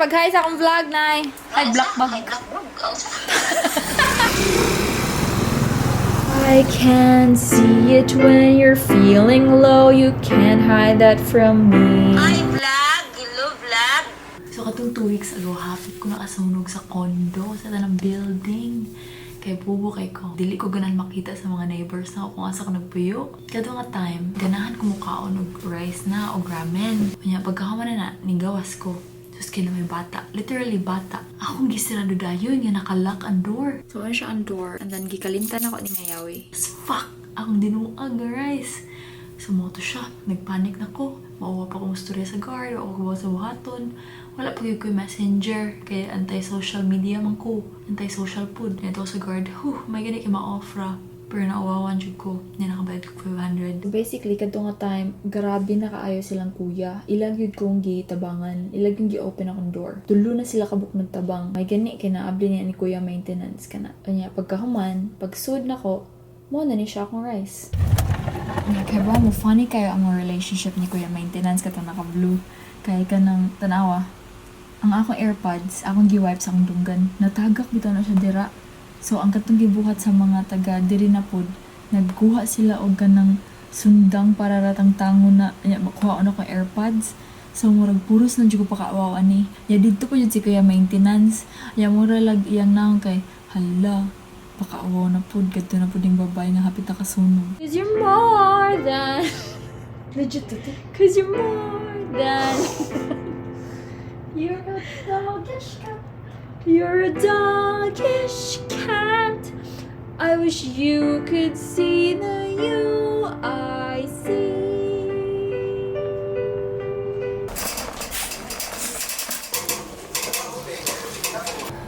Pag-hi sa akong vlog, Nay. Ay, blackbug. I can see it when you're feeling low. You can't hide that from me. Hi, vlog! Hello, vlog! So, katong 2 weeks ago, hapit ko nakasunog sa condo, sa tanang building. Kay bubo kay ko. Dili ko ganan makita sa mga neighbors na kung asa ko nagpuyo. Kato nga time, ganahan ko mukhaon og rice na o ramen. Kanya pagkakaman na nigawas ko. Tapos kaya may bata. Literally bata. Akong gisirado dayon nga nakalock ang door. So ano siya ang door. And then gikalimtan ako ni Ngayawi. As fuck! Akong dinuag nga rice. Sumoto siya. Nagpanik na ko. Mauwa pa kong storya sa guard. O ko sa buhaton. Wala pa ko yung messenger. Kaya anti-social media man ko. Anti-social food. Ito sa guard. May gani kayo ma-offra. Pero nauwawan dyan ko. Yan nakabayad ko 500. Basically, kadto nga time, grabe na kaayo silang kuya. Ilag yun kong gi-tabangan. Ilag yung gi-open akong door. Tulo na sila kabuk nagtabang. May gani kinaabli niya ni kuya maintenance ka na. Kanya, pagkahuman, pag sud na ko, mo na ni siya akong rice. Kaya ba mo, funny kayo ang relationship ni kuya maintenance ka naka-blue. Kaya ka ng tanawa. Ang akong AirPods, akong gi-wipe sa akong dunggan. Natagak bitaw na siya dira. So, ang katong gibuhat sa mga taga diri na pod, nagkuha sila og kanang sundang para ratang tango na makuha ano ko AirPods. So, murag puros na jud ko pakaawaw ani. Ya didto po jud si kuya maintenance. Ya mura lag iyang naong kay hala. Pakaawaw na pod kadto na pod yung babae nga hapit na kasunog. 'Cause you're more than legit to. 'Cause you're more than you're a doggish cat. You're a doggish cat. I wish you could see the you I see.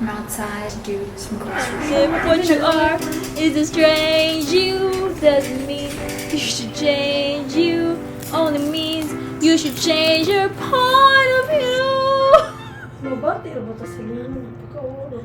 I'm outside, do some grocery shopping. What you are is a strange you. Doesn't mean you should change you. Only means you should change your point of view. Mabati na ba ito sa liyan? Pagkauro.